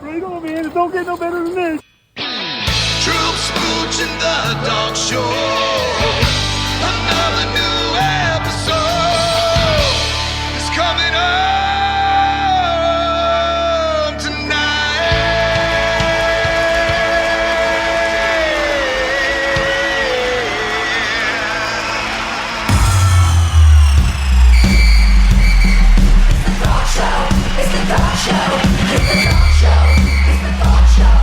Right on, man. It don't get no better than this. Troup, Smooch, and the Dog Show. Another new episode is coming up tonight. It's the Dog Show. It's the Dog Show. It's the Dog Show.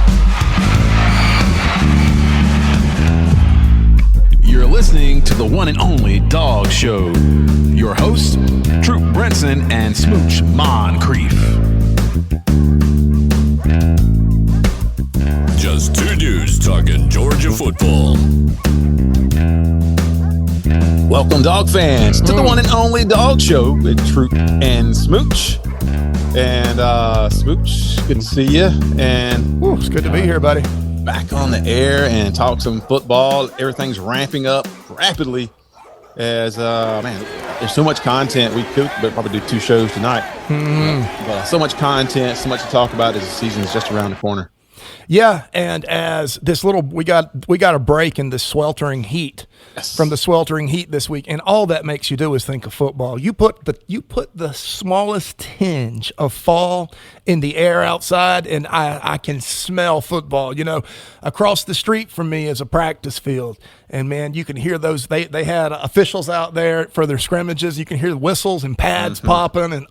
You're listening to the one and only Dog Show. Your hosts, Troup Brenson and Smooch Moncrief. Just two dudes talking Georgia football. Welcome, dog fans, to the one and only Dog Show with Troup and Smooch. And Smooch, good to see you. And It's good to be here, buddy. back on the air and talk some football. Everything's ramping up rapidly as, man, there's so much content. We could probably do 2 shows tonight. But so much content, so much to talk about as the season is just around the corner. Yeah, and as this little we got a break in the sweltering heat from the sweltering heat this week, and all that makes you do is think of football. You put the smallest tinge of fall in the air outside, and I can smell football. You know, across the street from me is a practice field, and man, you can hear those. They had officials out there for their scrimmages. You can hear the whistles and pads popping, and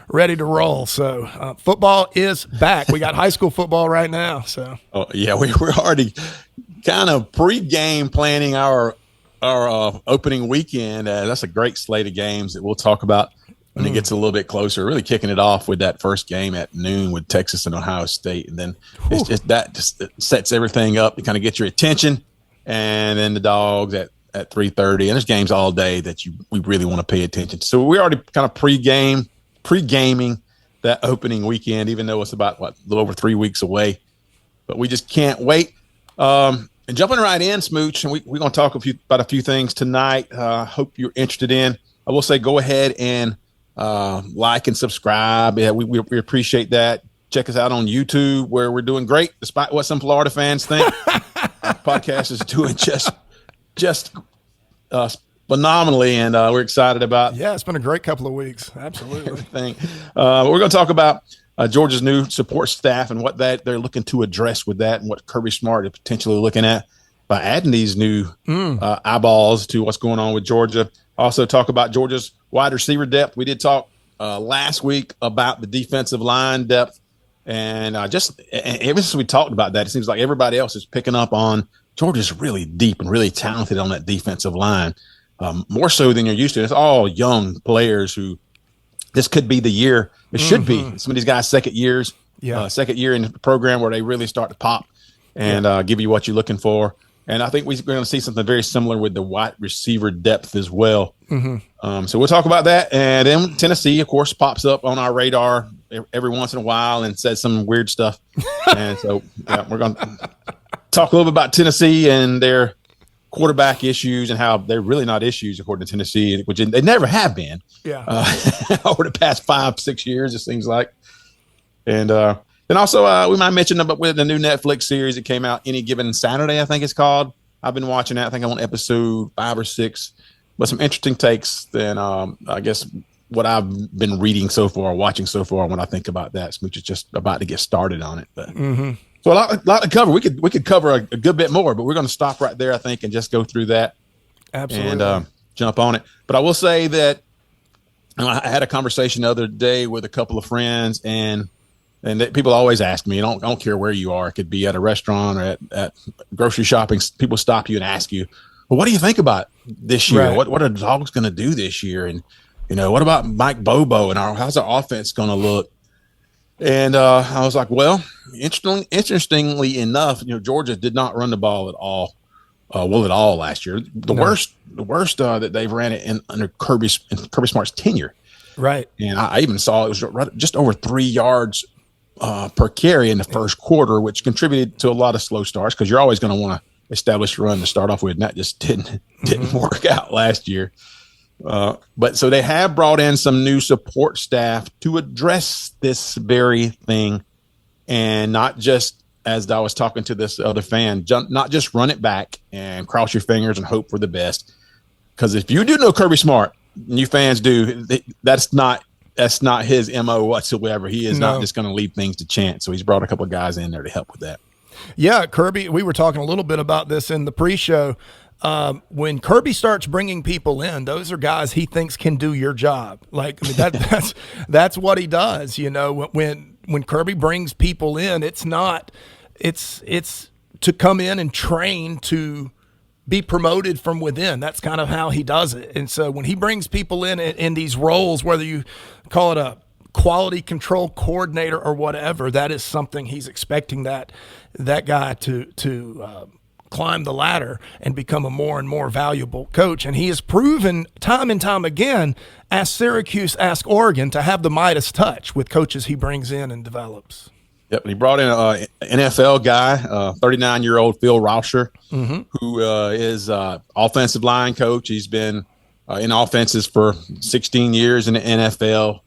ready to roll. So football is back. We got high school football right now. So Yeah, we're already kind of pre-game planning our opening weekend. That's a great slate of games that we'll talk about when it gets a little bit closer. Really kicking it off with that first game at noon with Texas and Ohio State, and then it's just that sets everything up to kind of get your attention. And then the Dogs at 3:30, and there's games all day that we really want to pay attention to. So we're already kind of pre-gaming that opening weekend, even though it's about a little over 3 weeks away. But we just can't wait. And jumping right in, Smooch, and we're going to talk about a few things tonight. Hope you're interested in. I will say go ahead and like and subscribe. Yeah, we appreciate that. Check us out on YouTube, where we're doing great, despite what some Florida fans think. Our podcast is doing just phenomenally, and we're excited about. yeah, it's been a great couple of weeks. Absolutely. Everything. We're going to talk about Georgia's new support staff and what they're looking to address with that, and what Kirby Smart is potentially looking at by adding these new eyeballs to what's going on with Georgia. Also talk about Georgia's wide receiver depth. We did talk last week about the defensive line depth, and ever since we talked about that, it seems like everybody else is picking up on Georgia's really deep and really talented on that defensive line, more so than you're used to. It's all young players who this could be the year. It should be some of these guys' second year in the program where they really start to pop and give you what you're looking for. And I think we're going to see something very similar with the wide receiver depth as well. So we'll talk about that. And then Tennessee, of course, pops up on our radar every once in a while and says some weird stuff. And so we're going to talk a little bit about Tennessee and their quarterback issues, and how they're really not issues according to Tennessee, which they never have been. Over the past 5-6 years, it seems like. And then also we might mention about with the new Netflix series that came out, Any Given Saturday, I think it's called. I've been watching that. I think I'm on episode 5 or 6, but some interesting takes than I guess what I've been reading so far, watching so far. When I think about that, which is just about to get started on it, but. So a lot to cover. We could cover a good bit more, but we're going to stop right there, I think, and just go through that. Absolutely. And jump on it. But I will say that I had a conversation the other day with a couple of friends, and people always ask me, I don't care where you are. It could be at a restaurant or at grocery shopping. People stop you and ask you, well, what do you think about this year? Right. What are the Dogs going to do this year? And, what about Mike Bobo and how's our offense going to look? And I was like, well, interestingly enough, Georgia did not run the ball at all, at all last year. The worst that they've ran it under Kirby Smart's tenure. Right. And I even saw it was just over 3 yards per carry in the first quarter, which contributed to a lot of slow starts, because you're always going to want to establish a run to start off with, and that just didn't work out last year. But so they have brought in some new support staff to address this very thing. and not just, as I was talking to this other fan, not just run it back and cross your fingers and hope for the best. Because if you do know Kirby Smart, and you fans do, that's not his MO whatsoever. He is not just going to leave things to chance. So he's brought a couple of guys in there to help with that. Yeah, Kirby, we were talking a little bit about this in the pre-show. When Kirby starts bringing people in, those are guys he thinks can do your job. Like, I mean, that's what he does. You know, when Kirby brings people in, it's to come in and train to be promoted from within. That's kind of how he does it. And so when he brings people in these roles, whether you call it a quality control coordinator or whatever, that is something he's expecting that guy to climb the ladder and become a more and more valuable coach. And he has proven time and time again, ask Syracuse, ask Oregon, to have the Midas touch with coaches he brings in and develops. Yep, and he brought in an NFL guy, 39-year-old Phil Rauscher, who is offensive line coach. He's been in offenses for 16 years in the NFL,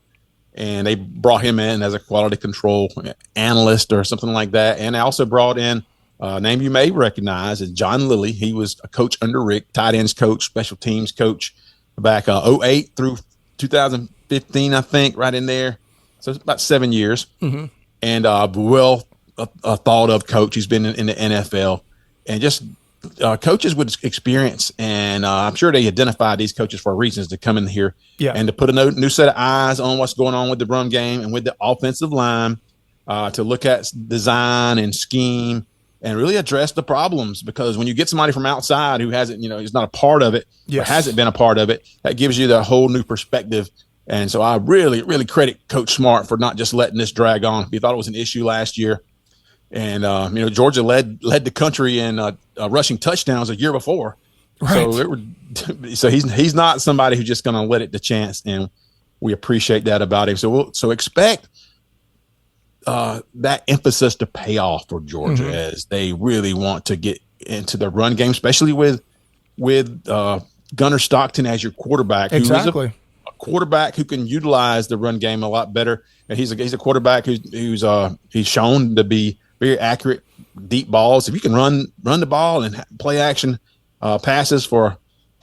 and they brought him in as a quality control analyst or something like that. And they also brought in a name you may recognize is John Lilly. He was a coach under Rick, tight ends coach, special teams coach back 08 through 2015, I think, right in there. So it's about 7 years. Mm-hmm. And well thought of coach. He's been in the NFL, and just coaches with experience. And I'm sure they identified these coaches for reasons to come in here and to put a new set of eyes on what's going on with the run game and with the offensive line, to look at design and scheme and really address the problems. Because when you get somebody from outside who hasn't, he's not a part of it, or hasn't been a part of it, that gives you the whole new perspective. And so I really, really credit Coach Smart for not just letting this drag on. He thought it was an issue last year. And, Georgia led the country in rushing touchdowns a year before. Right. So he's not somebody who's just going to let it to chance. And we appreciate that about him. So expect that emphasis to pay off for Georgia as they really want to get into the run game, especially with Gunnar Stockton as your quarterback. Exactly. Quarterback who can utilize the run game a lot better, and he's a quarterback he's shown to be very accurate deep balls. If you can run the ball and play action passes for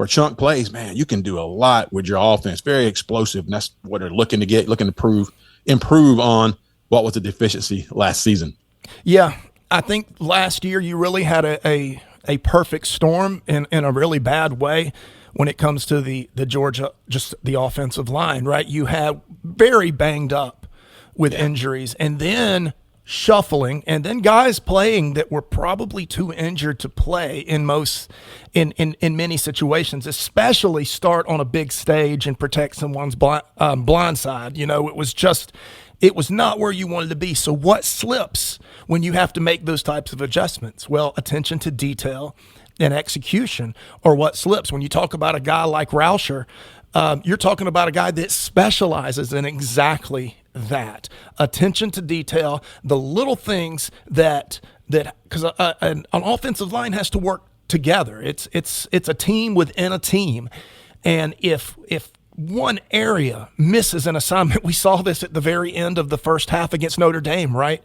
chunk plays, man, you can do a lot with your offense. Very explosive, and that's what they're looking to improve on what was a deficiency last season. Yeah, I think last year you really had a perfect storm in a really bad way. When it comes to the Georgia, just the offensive line, right? You had very banged up with injuries, and then shuffling, and then guys playing that were probably too injured to play in many situations, especially start on a big stage and protect someone's blind side. It was not where you wanted to be. So what slips when you have to make those types of adjustments? Well, attention to detail and execution, or what slips. When you talk about a guy like Rauscher, you're talking about a guy that specializes in exactly that. Attention to detail, the little things that because an offensive line has to work together. It's a team within a team. And if one area misses an assignment, we saw this at the very end of the first half against Notre Dame, right?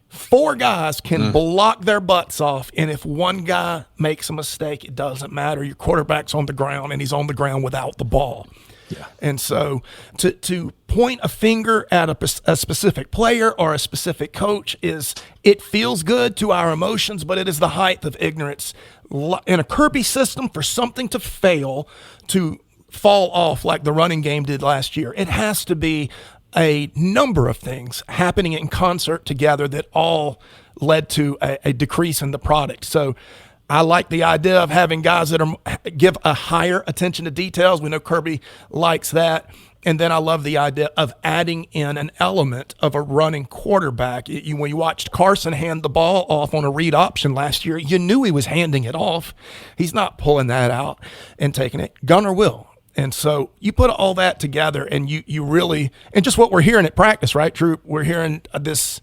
4 guys can block their butts off, and if one guy makes a mistake, it doesn't matter. Your quarterback's on the ground, and he's on the ground without the ball. Yeah. And so to point a finger at a specific player or a specific coach it feels good to our emotions, but it is the height of ignorance. In a Kirby system, for something to fail, to fall off like the running game did last year, it has to be a number of things happening in concert together that all led to a decrease in the product. So I like the idea of having guys that give a higher attention to details. We know Kirby likes that. And then I love the idea of adding in an element of a running quarterback. When you watched Carson hand the ball off on a read option last year, you knew he was handing it off. He's not pulling that out and taking it. Gunnar will. And so you put all that together, and you really, and just what we're hearing at practice, right, Troup? We're hearing this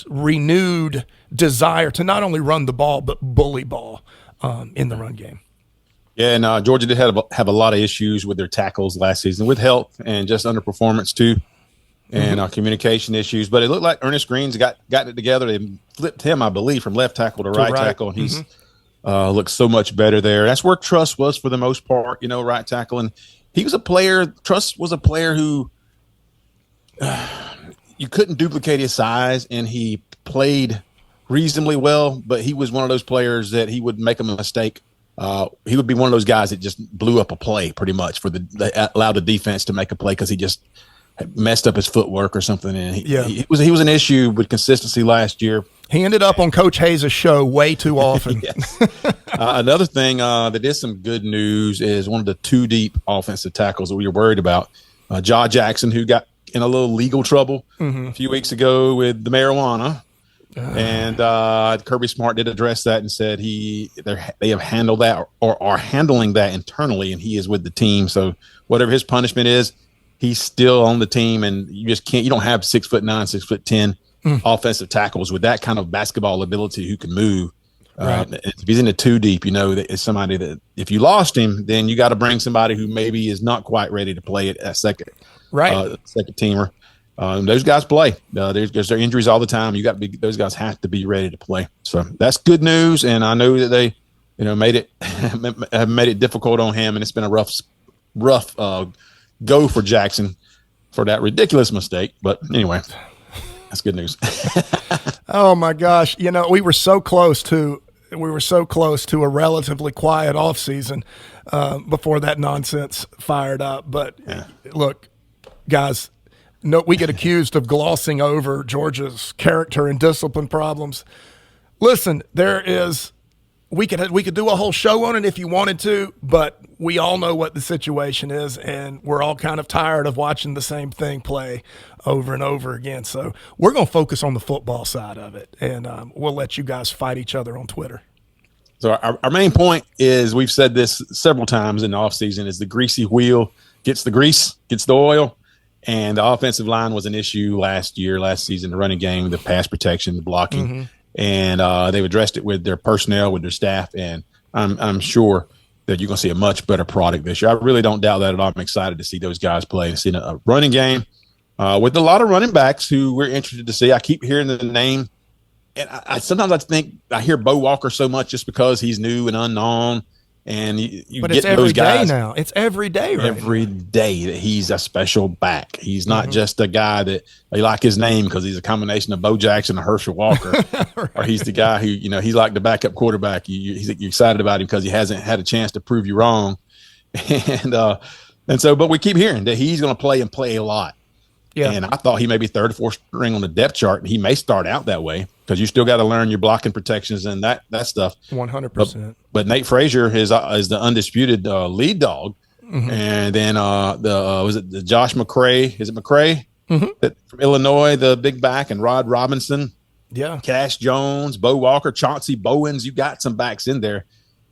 renewed desire to not only run the ball but bully ball in the run game. Yeah, and Georgia did have a lot of issues with their tackles last season, with health and just underperformance too. and communication issues. But it looked like Ernest Green's got it together. They flipped him, I believe, from left tackle to right tackle, and he's looks so much better there. That's where Truss was for the most part, right tackle. And he was a player. Truss was a player who you couldn't duplicate his size, and he played reasonably well. But he was one of those players that he would make a mistake. He would be one of those guys that just blew up a play pretty much allowed the defense to make a play because he just messed up his footwork or something. And he was an issue with consistency last year. He ended up on Coach Hayes' show way too often. Another thing that is some good news is one of the two deep offensive tackles that we were worried about, Jaw Jackson, who got in a little legal trouble a few weeks ago with the marijuana. And Kirby Smart did address that and said they have handled that or are handling that internally, and he is with the team. So whatever his punishment is, he's still on the team, and you don't have 6'9", 6'10" offensive tackles with that kind of basketball ability who can move. If he's in the two deep, that it's somebody that if you lost him, then you got to bring somebody who maybe is not quite ready to play at second teamer. Those guys play. There's their injuries all the time. Those guys have to be ready to play. So that's good news, and I know that they, made it difficult on him, and it's been a rough go for Jackson for that ridiculous mistake. But anyway, that's good news. Oh my gosh. We were so close to a relatively quiet off season before that nonsense fired up. But look, guys, we get accused of glossing over Georgia's character and discipline problems. Listen, we could do a whole show on it if you wanted to, but we all know what the situation is, and we're all kind of tired of watching the same thing play over and over again. So we're going to focus on the football side of it, and we'll let you guys fight each other on Twitter. So our main point is, we've said this several times in the offseason, is the greasy wheel gets the grease, gets the oil, and the offensive line was an issue last season, the running game, the pass protection, the blocking. And they've addressed it with their personnel, with their staff, and I'm sure that you're going to see a much better product this year. I really don't doubt that at all. I'm excited to see those guys play and see a running game with a lot of running backs who we're interested to see. I keep hearing the name, and sometimes I think I hear Bo Walker so much just because he's new and unknown. And but it's every day now. It's every day, right? Every day that he's a special back. He's not just a guy that you like his name because he's a combination of Bo Jackson and Herschel Walker, right. Or he's the guy who he's like the backup quarterback. You're excited about him because he hasn't had a chance to prove you wrong, and so. But we keep hearing that he's going to play and play a lot. Yeah. And I thought he may be third or fourth string on the depth chart, and he may start out that way because you still got to learn your blocking protections and that stuff. 100%. But Nate Frazier is the undisputed lead dog, and then was it the Josh McCray? Is it McCray from Illinois, the big back, and Rod Robinson, Cash Jones, Bo Walker, Chauncey Bowens. You got some backs in there,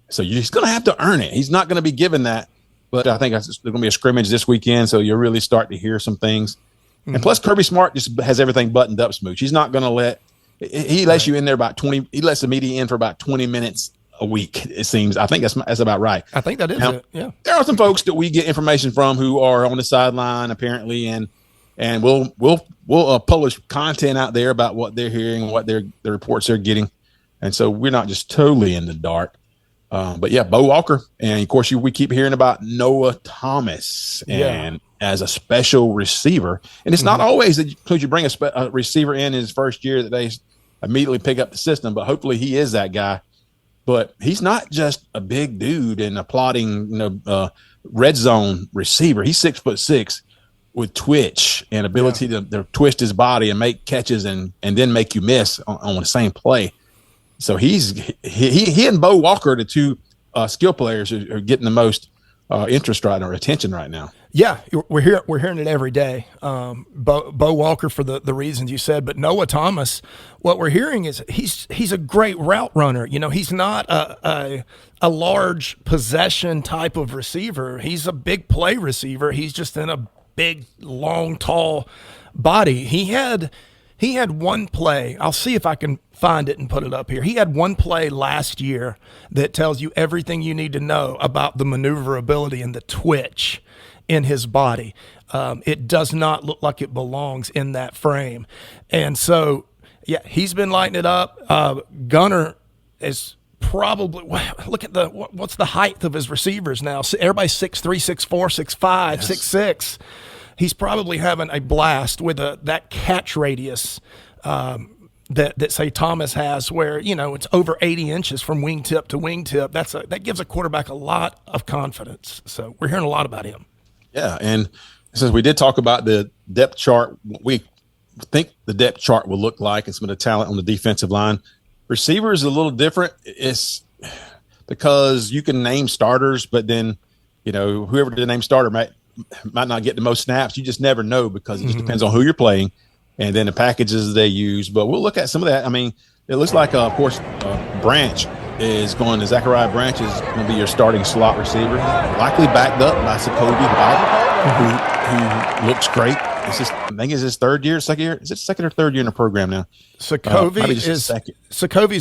so you're just going to have to earn it. He's not going to be given that, but I think there's going to be a scrimmage this weekend, so you'll really start to hear some things. And plus, Kirby Smart just has everything buttoned up, Smooch. He's not going to he lets you in there about 20. He lets the media in for about 20 minutes a week, it seems. I think that's about right. I think that is it. Yeah. There are some folks that we get information from who are on the sideline apparently, and we'll publish content out there about what they're hearing and what the reports they're getting, and so we're not just totally in the dark. But yeah, Bo Walker, and of course we keep hearing about Noah Thomas and as a special receiver, and it's not always that because you bring a receiver in his first year that they immediately pick up the system, but hopefully he is that guy. But he's not just a big dude and a plodding, red zone receiver. He's 6'6" with twitch and ability to twist his body and make catches and then make you miss on the same play. So he and Bo Walker, the two skill players, are getting the most interest right or attention right now. Yeah, we're hearing it every day. Bo Walker for the reasons you said, but Noah Thomas, what we're hearing is he's a great route runner. He's not a large possession type of receiver. He's a big play receiver. He's just in a big, long, tall body. He had one play. I'll see if I can find it and put it up here. He had one play last year that tells you everything you need to know about the maneuverability and the twitch in his body. It does not look like it belongs in that frame. And so, yeah, he's been lighting it up. Gunner is probably, look at what's the height of his receivers now? Everybody's 6'3", 6'4", 6'5", 6'6". He's probably having a blast with that catch radius that say Thomas has, where it's over 80 inches from wingtip to wingtip. That gives a quarterback a lot of confidence. So we're hearing a lot about him. Yeah, and since we did talk about the depth chart, we think the depth chart will look like and some of the talent on the defensive line. Receiver is a little different. It's because you can name starters, but then whoever the name starter might not get the most snaps. You just never know because it just depends on who you're playing and then the packages they use. But we'll look at some of that. I mean, it looks like, of course, Branch is going to Zachariah Branch is going to be your starting slot receiver, likely backed up by Sokobi, who looks great. I think it's his second year. Is it second or third year in the program now? Sokovi's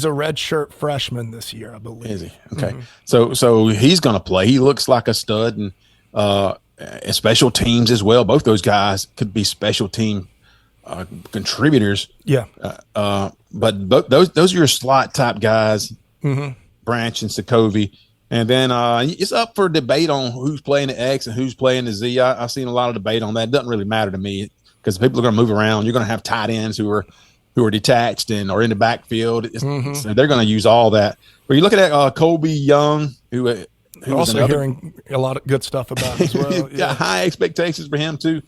a redshirt freshman this year, I believe. Is he? Okay. So he's going to play. He looks like a stud, and special teams as well. Both those guys could be special team contributors. Yeah. But those are your slot type guys, Branch and Sokovi. And then it's up for debate on who's playing the X and who's playing the Z. I've seen a lot of debate on that. It doesn't really matter to me because people are going to move around. You're going to have tight ends who are detached and are in the backfield. So they're going to use all that. But you're looking at Colby Young, who also hearing a lot of good stuff about him as well. Yeah. Got high expectations for him too.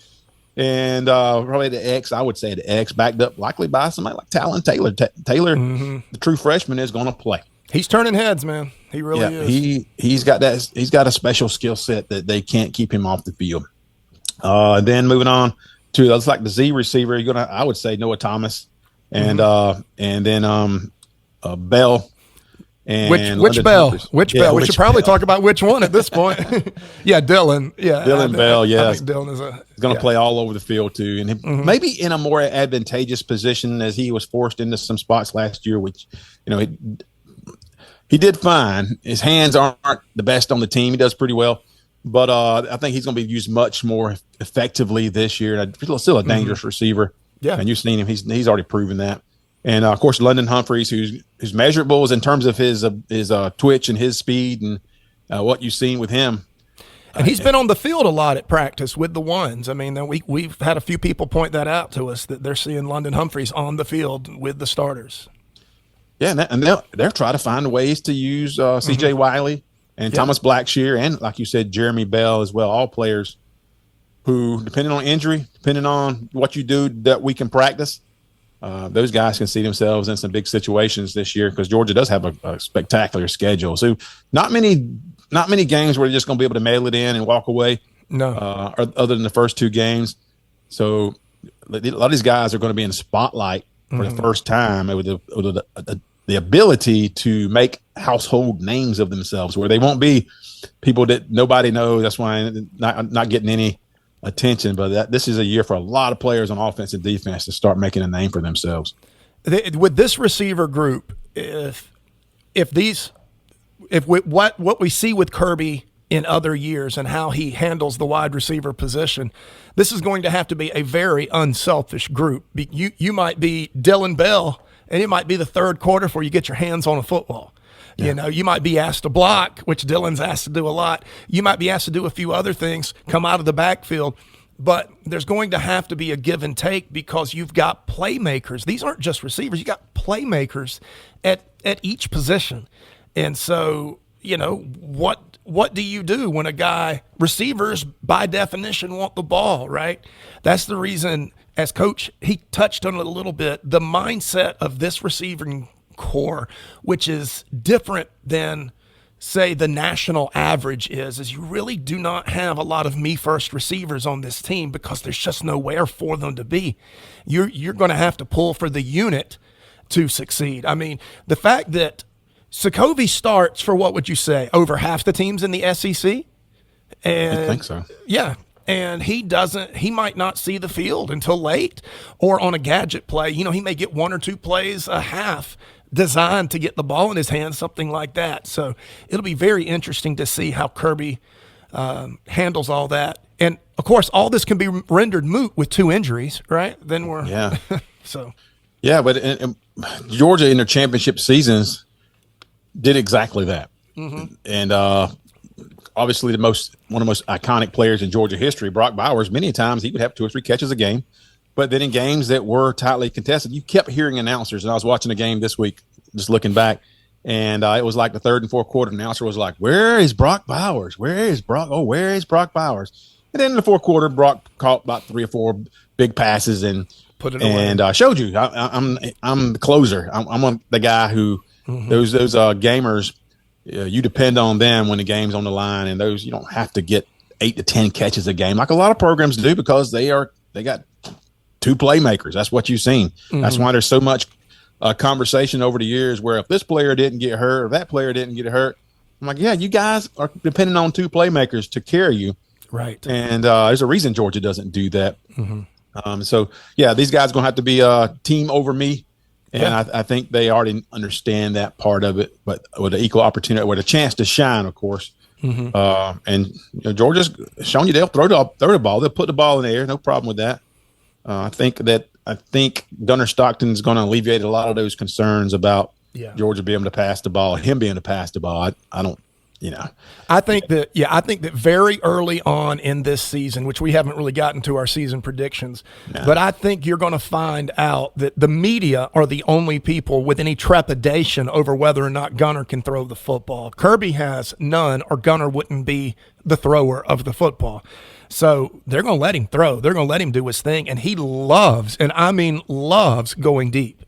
And probably the X, I would say the X, backed up likely by somebody like Talon Taylor. Taylor, the true freshman, is going to play. He's turning heads, man. He really is. He's got that. He's got a special skill set that they can't keep him off the field. Then moving on to that's like the Z receiver. I would say Noah Thomas, and then Bell. And which Bell? Which Bell? We should probably talk about which one at this point. Yeah, Dylan. Yeah, Dylan Bell. Yeah, Dylan is going to play all over the field too, and maybe in a more advantageous position as he was forced into some spots last year, which he did fine. His hands aren't the best on the team. He does pretty well, but I think he's going to be used much more effectively this year. Still a dangerous receiver. Yeah, and you've seen him. He's already proven that. And of course, London Humphreys, who's measurables in terms of his twitch and his speed and what you've seen with him. And he's been on the field a lot at practice with the ones. I mean, we've had a few people point that out to us that they're seeing London Humphreys on the field with the starters. Yeah, and they'll try to find ways to use C.J. Wiley and Thomas Blackshear and, like you said, Jeremy Bell as well, all players who, depending on injury, depending on what you do that week in practice, those guys can see themselves in some big situations this year because Georgia does have a spectacular schedule. So not many games where they're just going to be able to mail it in and walk away. No, other than the first two games. So a lot of these guys are going to be in the spotlight for the first time with the ability to make household names of themselves, where they won't be people that nobody knows. That's why not getting any attention. But this is a year for a lot of players on offense and defense to start making a name for themselves. With this receiver group, if what we see with Kirby in other years and how he handles the wide receiver position, this is going to have to be a very unselfish group. You might be Dylan Bell, and it might be the third quarter before you get your hands on a football. Yeah. You might be asked to block, which Dylan's asked to do a lot. You might be asked to do a few other things, come out of the backfield. But there's going to have to be a give and take because you've got playmakers. These aren't just receivers. You got playmakers at each position. And so, what do you do when receivers by definition want the ball, right? That's the reason, as coach, he touched on it a little bit, the mindset of this receiving core, which is different than, say, the national average is you really do not have a lot of me-first receivers on this team because there's just nowhere for them to be. You're going to have to pull for the unit to succeed. I mean, the fact that Sokovi starts for, what would you say, over half the teams in the SEC? And I think so. Yeah. And he might not see the field until late or on a gadget play. He may get one or two plays a half designed to get the ball in his hands, something like that. So it'll be very interesting to see how Kirby handles all that. And of course, all this can be rendered moot with 2 injuries, right? Then we're so. Yeah, but and Georgia in their championship seasons did exactly that. And obviously one of the most iconic players in Georgia history, Brock Bowers, many times he would have 2 or 3 catches a game. But then in games that were tightly contested, you kept hearing announcers. And I was watching a game this week, just looking back, and it was like the third and fourth quarter. Announcer was like, "Where is Brock Bowers? Where is Brock? Oh, where is Brock Bowers?" And then in the fourth quarter, Brock caught about 3 or 4 big passes and put it away. And showed you I'm the closer. I'm the guy who those gamers. You depend on them when the game's on the line, and those you don't have to get 8 to 10 catches a game like a lot of programs do because they got 2 playmakers. That's what you've seen. That's why there's so much conversation over the years where if this player didn't get hurt or that player didn't get hurt, I'm like, yeah, you guys are depending on 2 playmakers to carry you. Right. And there's a reason Georgia doesn't do that. So, yeah, these guys are going to have to be a team over me. And I think they already understand that part of it, but with an equal opportunity, with a chance to shine, of course. And Georgia's shown you they'll throw the ball. They'll put the ball in the air. No problem with that. I think Gunnar Stockton is going to alleviate a lot of those concerns about Georgia being able to pass the ball, him being able to pass the ball. I don't. I think that very early on in this season, which we haven't really gotten to our season predictions, but I think you're going to find out that the media are the only people with any trepidation over whether or not Gunnar can throw the football. Kirby has none, or Gunnar wouldn't be the thrower of the football. So they're going to let him throw. They're going to let him do his thing, and he loves, and I mean loves, going deep.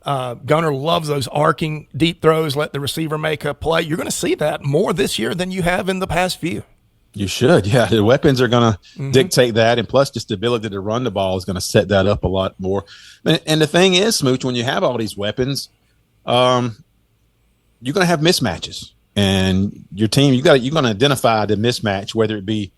Gunnar loves those arcing deep throws, let the receiver make a play. You're going to see that more this year than you have in the past few. You should, yeah. The weapons are going to dictate that, and plus just the ability to run the ball is going to set that up a lot more. And the thing is, Smooch, when you have all these weapons, you're going to have mismatches. And your team, you're going to identify the mismatch, whether it be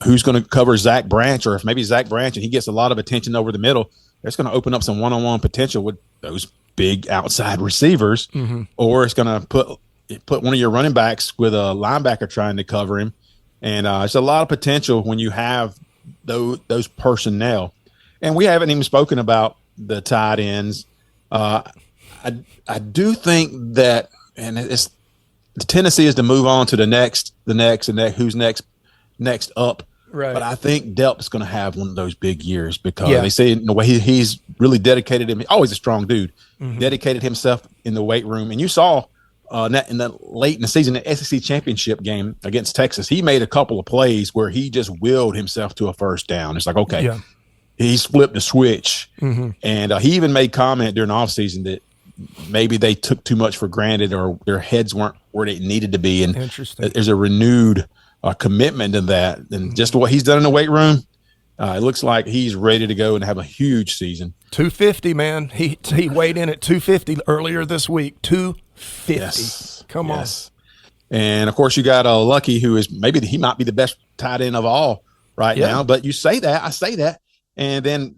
who's going to cover Zach Branch, or if maybe Zach Branch and he gets a lot of attention over the middle, it's going to open up some one-on-one potential with those big outside receivers, or it's going to put one of your running backs with a linebacker trying to cover him. And there's a lot of potential when you have those personnel. And we haven't even spoken about the tight ends. I do think that, and it's the tendency is to move on to the next, and who's next up. Right. But I think Delp's going to have one of those big years because they say in the way he's really dedicated him. Always a strong dude, dedicated himself in the weight room. And you saw in the late in the season, the SEC championship game against Texas, he made a couple of plays where he just willed himself to a first down. It's like, okay, he's flipped the switch. And he even made comment during the offseason that maybe they took too much for granted or their heads weren't where they needed to be. And there's a renewed commitment to that, and just what he's done in the weight room, it looks like he's ready to go and have a huge season. 250, man. He weighed in at 250 earlier this week. 250. Yes. Come on. And of course, you got Lucky, who is maybe he might be the best tight end of all now. But you say that, I say that, and then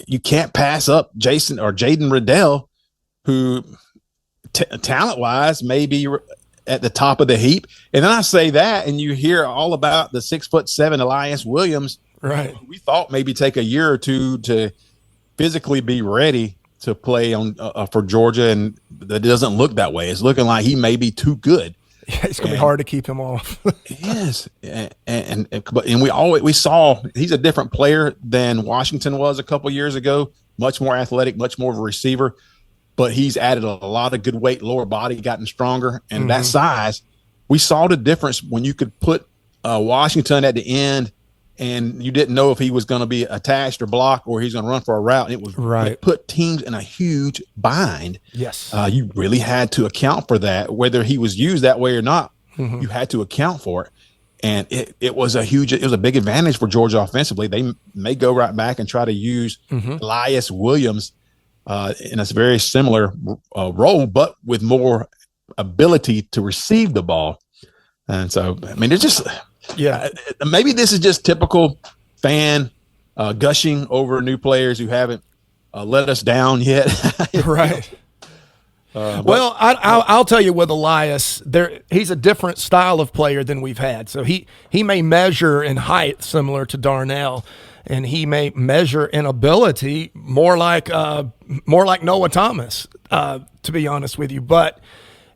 you can't pass up Jason or Jaden Riddell, who talent wise may be at the top of the heap. And then I say that, and you hear all about the 6'7" Elias Williams. Right. We thought maybe take a year or two to physically be ready to play on for Georgia, and that doesn't look that way. It's looking like he may be too good. Yeah, it's gonna be hard to keep him off. Yes, and we saw he's a different player than Washington was a couple years ago. Much more athletic, much more of a receiver. But he's added a lot of good weight, lower body, gotten stronger. And that size, we saw the difference when you could put Washington at the end and you didn't know if he was going to be attached or blocked or he's going to run for a route. And it put teams in a huge bind. Yes. You really had to account for that, whether he was used that way or not. You had to account for it. And it was a big advantage for Georgia offensively. They may go right back and try to use Elias Williams in a very similar role, but with more ability to receive the ball. And so, I mean, it's just, maybe this is just typical fan gushing over new players who haven't let us down yet. Right. Well, I'll tell you with Elias, he's a different style of player than we've had. So he may measure in height similar to Darnell, and he may measure in ability more like Noah Thomas, to be honest with you. But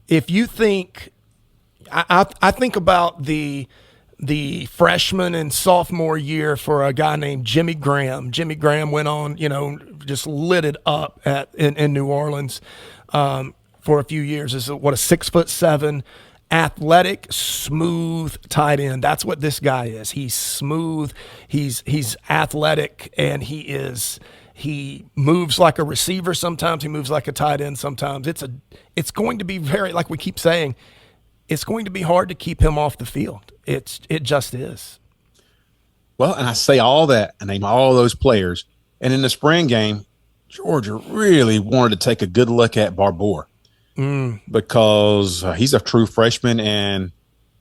if you think, I think about the freshman and sophomore year for a guy named Jimmy Graham. Jimmy Graham went on, just lit it up in New Orleans for a few years. Is a 6'7", athletic, smooth tight end. That's what this guy is. He's smooth. He's athletic, and he moves like a receiver. Sometimes he moves like a tight end. Sometimes it's going to be very, like we keep saying, it's going to be hard to keep him off the field. It just is. Well, and I say all that, I name all those players. And in the spring game, Georgia really wanted to take a good look at Barbour because he's a true freshman and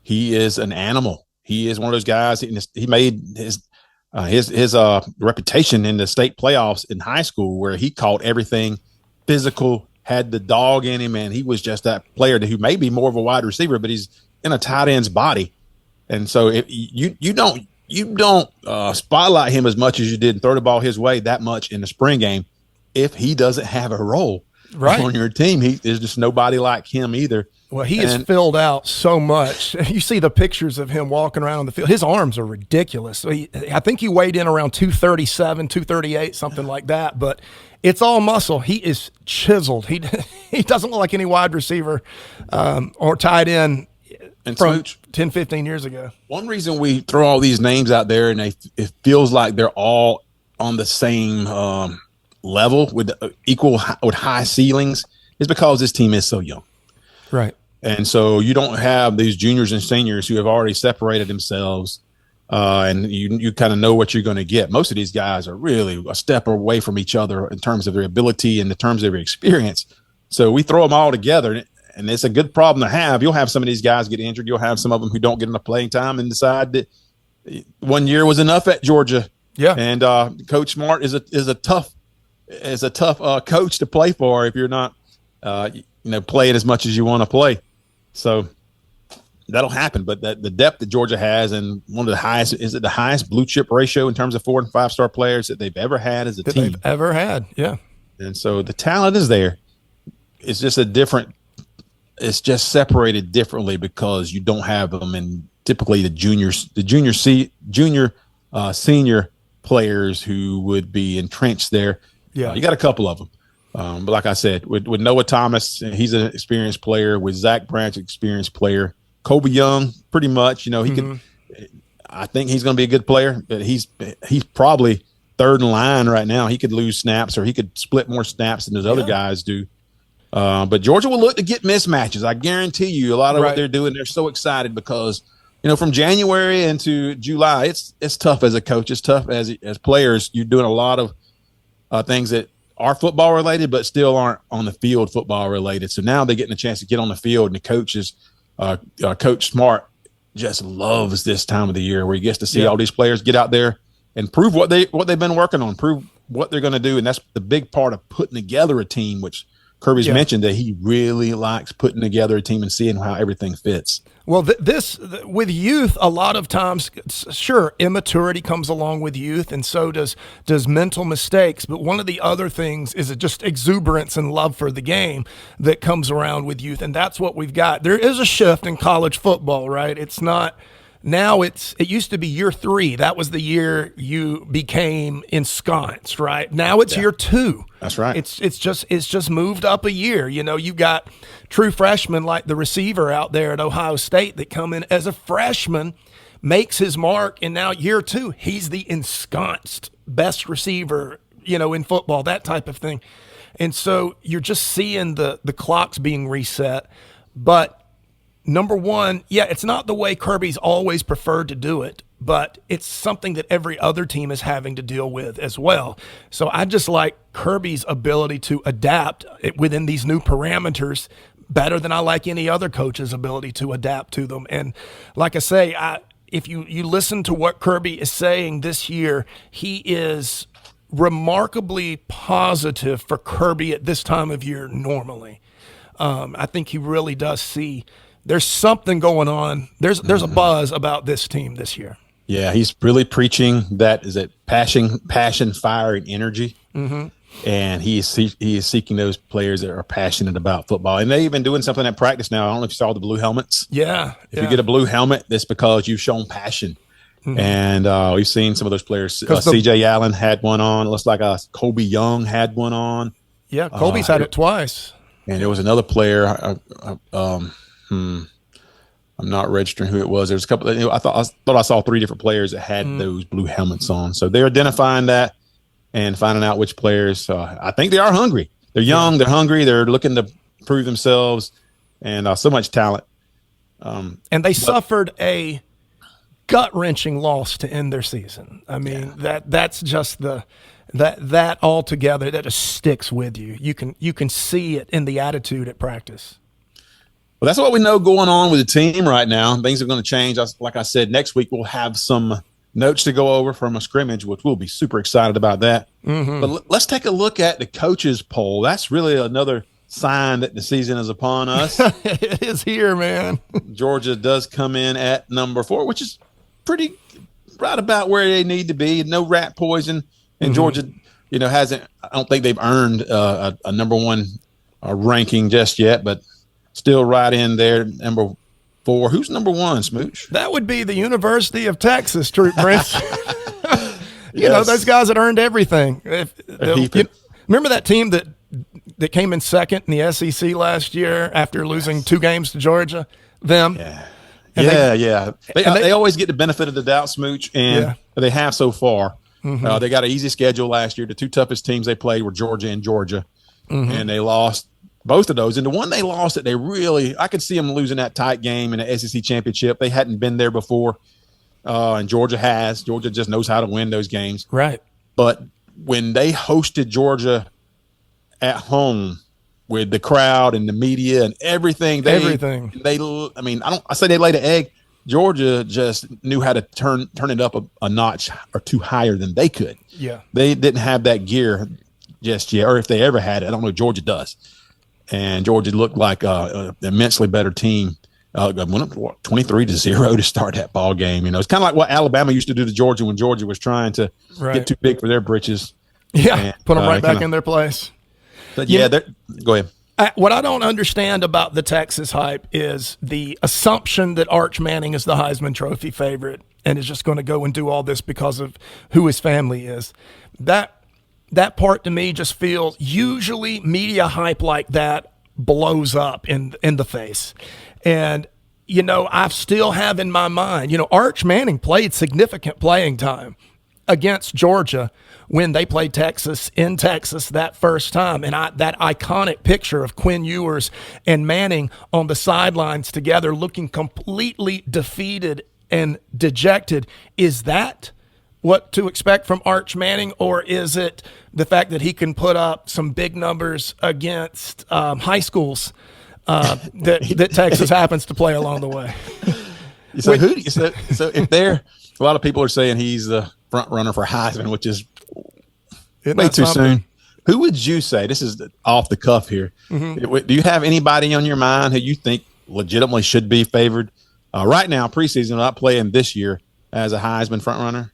he is an animal. He is one of those guys. He made his reputation in the state playoffs in high school, where he caught everything physical, had the dog in him, and he was just that player who may be more of a wide receiver, but he's in a tight end's body. And so if you don't spotlight him as much as you did and throw the ball his way that much in the spring game, if he doesn't have a role on your team, there's just nobody like him either. Well, he is filled out so much. You see the pictures of him walking around on the field. His arms are ridiculous. So I think he weighed in around 237, 238, something like that. But it's all muscle. He is chiseled. He doesn't look like any wide receiver or tight end and from Smooch, 10, 15 years ago. One reason we throw all these names out there and it feels like they're all on the same level with high ceilings is because this team is so young. Right. And so you don't have these juniors and seniors who have already separated themselves and you kind of know what you're going to get. Most of these guys are really a step away from each other in terms of their ability and in terms of their experience. So we throw them all together, and it's a good problem to have. You'll have some of these guys get injured. You'll have some of them who don't get enough playing time and decide that 1 year was enough at Georgia. Yeah. And Coach Smart is a tough coach to play for if you're not playing as much as you want to play. So that'll happen. But the depth that Georgia has, and one of the highest, is it the highest blue chip ratio in terms of 4- and 5-star players that they've ever had as a team? They've ever had, yeah. And so the talent is there. It's just it's just separated differently because you don't have them in typically senior players who would be entrenched there. Yeah. You got a couple of them. But like I said, with Noah Thomas, he's an experienced player. With Zach Branch, experienced player. Kobe Young, pretty much, he can. I think he's going to be a good player, but he's probably third in line right now. He could lose snaps, or he could split more snaps than those other guys do. But Georgia will look to get mismatches. I guarantee you, a lot of what they're doing, they're so excited because from January into July, it's tough as a coach. It's tough as players. You're doing a lot of things that are football related, but still aren't on the field football related. So now they're getting a chance to get on the field, and the coaches, Coach Smart, just loves this time of the year where he gets to see all these players get out there and prove what they've been working on, prove what they're going to do, and that's the big part of putting together a team, which Kirby's mentioned that he really likes putting together a team and seeing how everything fits. Well, with youth, a lot of times, sure, immaturity comes along with youth, and so does mental mistakes. But one of the other things is just exuberance and love for the game that comes around with youth, and that's what we've got. There is a shift in college football, right? It's not now. It used to be year 3. That was the year you became ensconced, right? Now it's year 2. That's right. It's just moved up a year. You've got true freshmen like the receiver out there at Ohio State that come in as a freshman, makes his mark, and now year 2, he's the ensconced best receiver, in football, that type of thing. And so you're just seeing the clocks being reset. But number one, it's not the way Kirby's always preferred to do it, but it's something that every other team is having to deal with as well. So I just like Kirby's ability to adapt within these new parameters better than I like any other coach's ability to adapt to them. And like I say, if you listen to what Kirby is saying this year, he is remarkably positive for Kirby at this time of year normally. I think he really does see there's something going on. There's a buzz about this team this year. Yeah, he's really preaching that passion, fire, and energy. Mm-hmm. And he is seeking those players that are passionate about football. And they've been doing something at practice now. I don't know if you saw the blue helmets. Yeah. If you get a blue helmet, that's because you've shown passion. Mm-hmm. And we've seen some of those players. C.J. Allen had one on. It looks like Kobe Young had one on. Yeah, Kobe's had it twice. And there was another player. I'm not registering who it was. There's a couple. I thought I saw 3 different players that had those blue helmets on. So they're identifying that and finding out which players. I think they are hungry. They're young. They're hungry. They're looking to prove themselves, and so much talent. And they suffered a gut-wrenching loss to end their season. I mean, that's just that altogether that just sticks with you. You can see it in the attitude at practice. Well, that's what we know going on with the team right now. Things are going to change. Like I said, next week we'll have some notes to go over from a scrimmage, which we'll be super excited about that. Mm-hmm. But let's take a look at the coaches poll. That's really another sign that the season is upon us. It is here, man. Georgia does come in at number 4, which is pretty right about where they need to be. No rat poison. And Georgia, hasn't. I don't think they've earned a number 1 ranking just yet, but still right in there, number 4. Who's number 1, Smooch? That would be the University of Texas, Troup, Prince. You know, those guys that earned everything. Remember that team that came in second in the SEC last year after losing 2 games to Georgia? Them. Yeah. They always get the benefit of the doubt, Smooch, and they have so far. Mm-hmm. They got an easy schedule last year. The 2 toughest teams they played were Georgia and Georgia, and they lost both of those. And the one they lost that I could see them losing that tight game in the SEC championship. They hadn't been there before, and Georgia has. Georgia just knows how to win those games. Right. But when they hosted Georgia at home with the crowd and the media and everything, I say they laid an egg. Georgia just knew how to turn it up a notch or 2 higher than they could. Yeah. They didn't have that gear just yet, or if they ever had it, I don't know. Georgia does. And Georgia looked like an immensely better team. Went up 23-0 to start that ball game. It's kind of like what Alabama used to do to Georgia when Georgia was trying to get too big for their britches. Yeah, and put them right back in their place. But go ahead. What I don't understand about the Texas hype is the assumption that Arch Manning is the Heisman Trophy favorite and is just going to go and do all this because of who his family is. That part to me just feels, usually media hype like that blows up in the face. And, I still have in my mind, Arch Manning played significant playing time against Georgia when they played Texas in Texas that first time. And that iconic picture of Quinn Ewers and Manning on the sidelines together looking completely defeated and dejected, is that what to expect from Arch Manning, or is it the fact that he can put up some big numbers against high schools that Texas happens to play along the way? So if they're, a lot of people are saying he's the front runner for Heisman, which is way too soon. Who would you say? This is off the cuff here. Mm-hmm. Do you have anybody on your mind who you think legitimately should be favored right now, preseason, not playing this year, as a Heisman front runner?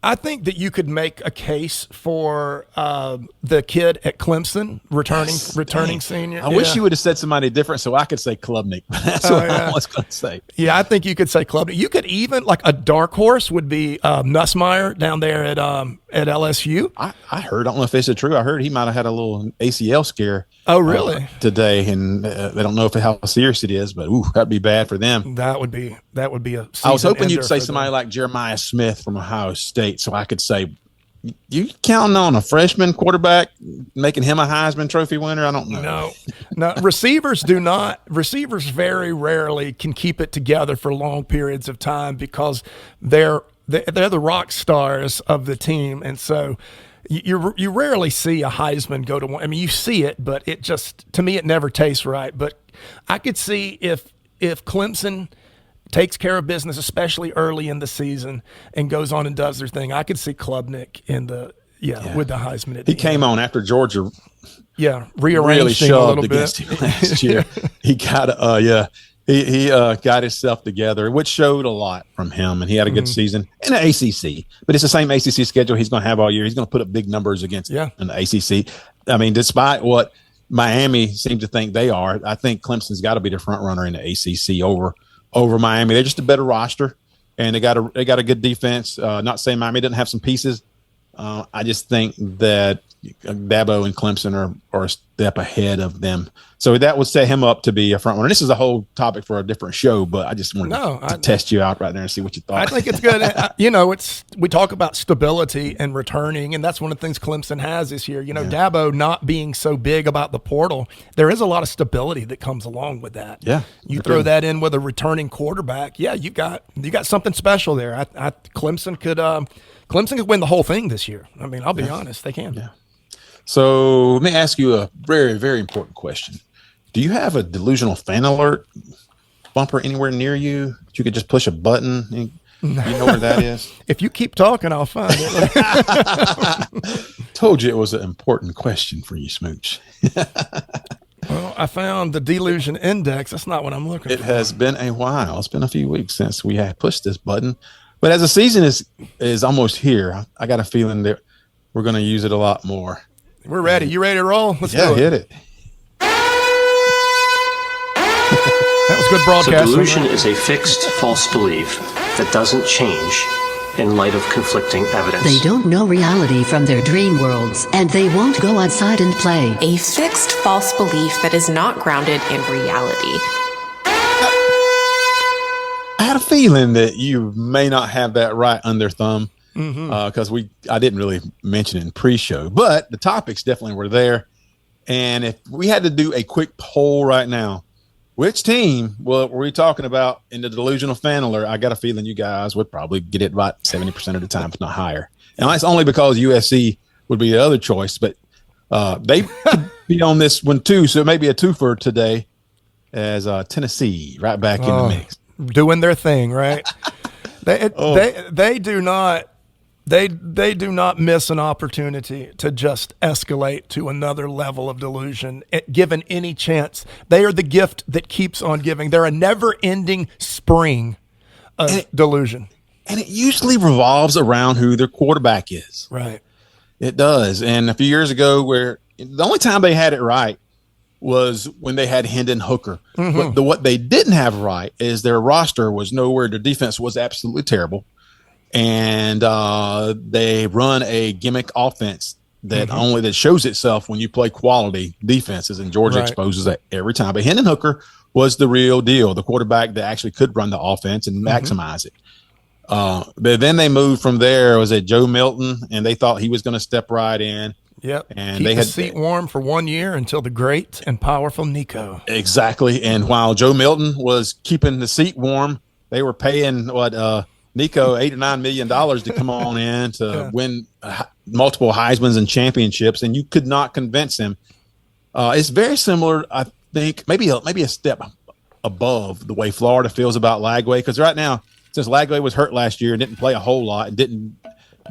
I think that you could make a case for the kid at Clemson, returning senior. I wish you would have said somebody different so I could say Klubnik. That's what I was going to say. Yeah, I think you could say Klubnik. You could even, like a dark horse would be Nussmeier down there at LSU. I heard, I don't know if this is true, I heard he might have had a little ACL scare. Oh, really? Today, and they don't know how serious it is, but that'd be bad for them. That would be a season I was hoping you'd say them. Somebody like Jeremiah Smith from Ohio State, so I could say, you counting on a freshman quarterback making him a Heisman Trophy winner? I don't know. No, receivers do not. Receivers very rarely can keep it together for long periods of time because they're the rock stars of the team, and so you rarely see a Heisman go to one. I mean, you see it, but it just, to me, it never tastes right. But I could see if Clemson takes care of business, especially early in the season, and goes on and does their thing, I could see Klubnik with the Heisman. He came on after Georgia rearranged really him a shoved little against bit. him last year. He got he got himself together, which showed a lot from him, and he had a good season in the ACC. But it's the same ACC schedule he's going to have all year. He's going to put up big numbers against in the ACC. I mean, despite what Miami seems to think they are, I think Clemson's got to be the front runner in the ACC over Miami. They're just a better roster, and they got a good defense. Not saying Miami doesn't have some pieces. I just think that Dabo and Clemson are a step ahead of them. So that would set him up to be a front runner. This is a whole topic for a different show, but I just wanted to test you out right there and see what you thought. I think it's good. We talk about stability and returning, and that's one of the things Clemson has this year. Dabo not being so big about the portal, there is a lot of stability that comes along with that. Yeah. You throw that in with a returning quarterback. Yeah, you got something special there. Clemson could win the whole thing this year. I mean, I'll be honest, they can. Yeah. So let me ask you a very, very important question. Do you have a Delusional Fan Alert bumper anywhere near you that you could just push a button? And you know where that is? If you keep talking, I'll find it. Told you it was an important question for you, Smooch. Well, I found the Delusion Index. That's not what I'm looking for. It has been a while. It's been a few weeks since we had pushed this button. But as the season is almost here, I got a feeling that we're going to use it a lot more. We're ready. You ready to roll? Let's do it. Hit it. That was good broadcasting. So delusion is a fixed false belief that doesn't change in light of conflicting evidence. They don't know reality from their dream worlds, and they won't go outside and play. A fixed false belief that is not grounded in reality. I had a feeling that you may not have that right under thumb because I didn't really mention it in pre-show, but the topics definitely were there. And if we had to do a quick poll right now, which team were we talking about in the Delusional Fan Alert? I got a feeling you guys would probably get it about 70% of the time, if not higher. And that's only because USC would be the other choice, but they could be on this one too. So it may be a twofer today as Tennessee right back in the mix. Doing their thing, right? They do not miss an opportunity to just escalate to another level of delusion, given any chance. They are the gift that keeps on giving. They're a never-ending spring of delusion. And it usually revolves around who their quarterback is. Right. It does. And a few years ago, where the only time they had it right was when they had Hendon Hooker. But what they didn't have right is their roster was nowhere. Their defense was absolutely terrible. And they run a gimmick offense that that shows itself when you play quality defenses, and Georgia exposes that every time. But Hendon Hooker was the real deal, the quarterback that actually could run the offense and maximize it. But then they moved from there. Was it Joe Milton? And they thought he was going to step right in. Yep. And keep they had the seat warm for 1 year until the great and powerful Nico. Exactly. And while Joe Milton was keeping the seat warm, they were paying Nico $8 or $9 million to come on in to win multiple Heismans and championships, and you could not convince him. It's very similar, I think, maybe a step above the way Florida feels about Lagway, because right now, since Lagway was hurt last year and didn't play a whole lot and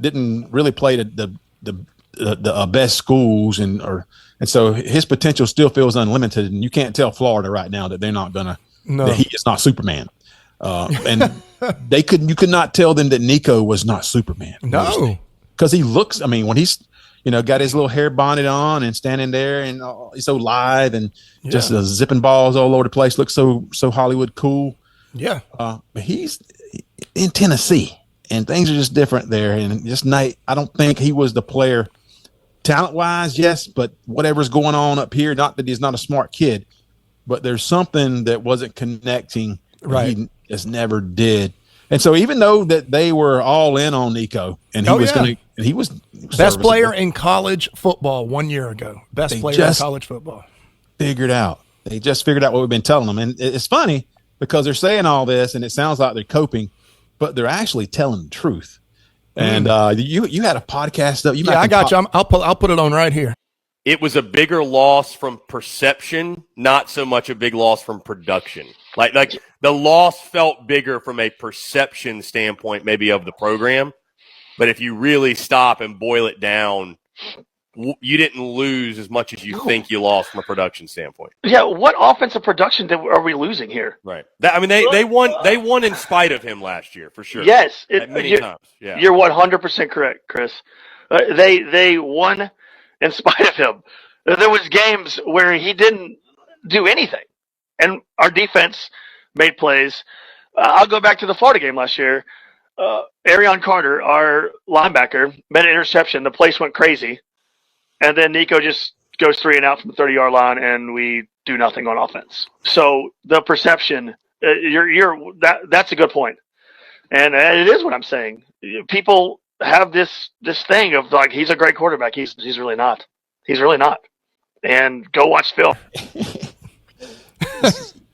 didn't really play the best schools, and so his potential still feels unlimited, and you can't tell Florida right now that they're not gonna that he is not Superman. And you could not tell them that Nico was not Superman. No, because he looks. I mean, when he's got his little hair bonnet on and standing there, and he's so lithe and just zipping balls all over the place, looks so Hollywood cool. Yeah, but he's in Tennessee, and things are just different there. And just I don't think he was the player talent wise. Yes, but whatever's going on up here, not that he's not a smart kid, but there's something that wasn't connecting. Right. He just never did. And so even though that they were all in on Nico, and he was best player in college football 1 year ago, best player in college football. They just figured out what we've been telling them. And it's funny because they're saying all this and it sounds like they're coping, but they're actually telling the truth. And you had a podcast up. I got you. I'll put it on right here. It was a bigger loss from perception, not so much a big loss from production. Like the loss felt bigger from a perception standpoint, maybe of the program. But if you really stop and boil it down, you didn't lose as much as you think you lost from a production standpoint. Yeah, what offensive production are we losing here? Right. They won in spite of him last year, for sure. Yes, many times. Yeah, you're 100% correct, Chris. They won in spite of him. There was games where he didn't do anything, and our defense made plays. I'll go back to the Florida game last year. Arion Carter, our linebacker, made an interception. The place went crazy, and then Nico just goes 3 and out from the 30-yard line, and we do nothing on offense. So the perception, that's a good point, and it is what I'm saying. People have this thing of like he's a great quarterback. He's really not. He's really not. And go watch film.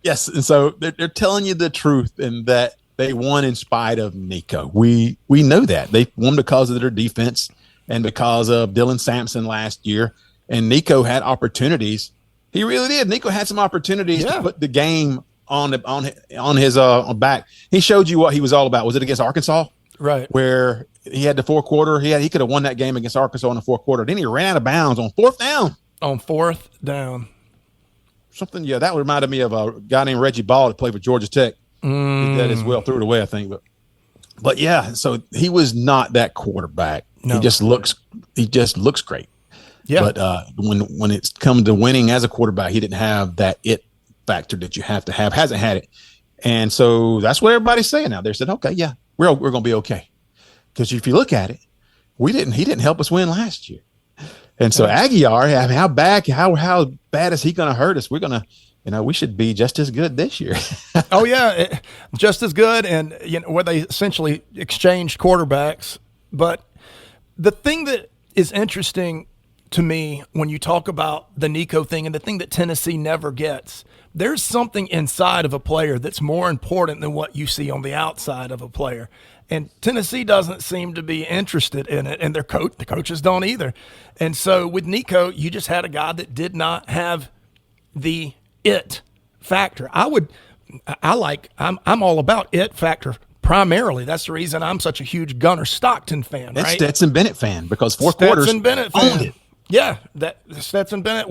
Yes, and so they're telling you the truth, and that they won in spite of Nico. We know that they won because of their defense and because of Dylan Sampson last year. And Nico had opportunities. He really did. Nico had some opportunities to put the game on his back. He showed you what he was all about. Was it against Arkansas? Right. Where he had the fourth quarter. He could have won that game against Arkansas in the fourth quarter. Then he ran out of bounds on fourth down. Something, that reminded me of a guy named Reggie Ball that played for Georgia Tech. He did that as well, threw it away, I think. But yeah, so he was not that quarterback. No. He just looks great. Yeah. But when it's come to winning as a quarterback, he didn't have that it factor that you have to have. Hasn't had it, and so that's what everybody's saying now. They said, okay, yeah, we're going to be okay, because if you look at it, he didn't help us win last year. And so Aguiar, I mean, how bad is he going to hurt us? We're going to, we should be just as good this year. Oh yeah, just as good. And where they essentially exchanged quarterbacks. But the thing that is interesting to me when you talk about the Nico thing, and the thing that Tennessee never gets, there's something inside of a player that's more important than what you see on the outside of a player. And Tennessee doesn't seem to be interested in it, and the coaches don't either. And so with Nico, you just had a guy that did not have the it factor. I'm all about it factor primarily. That's the reason I'm such a huge Gunnar Stockton fan, and right? Stetson Bennett fan, because fourth quarters owned it. Yeah, that Stetson Bennett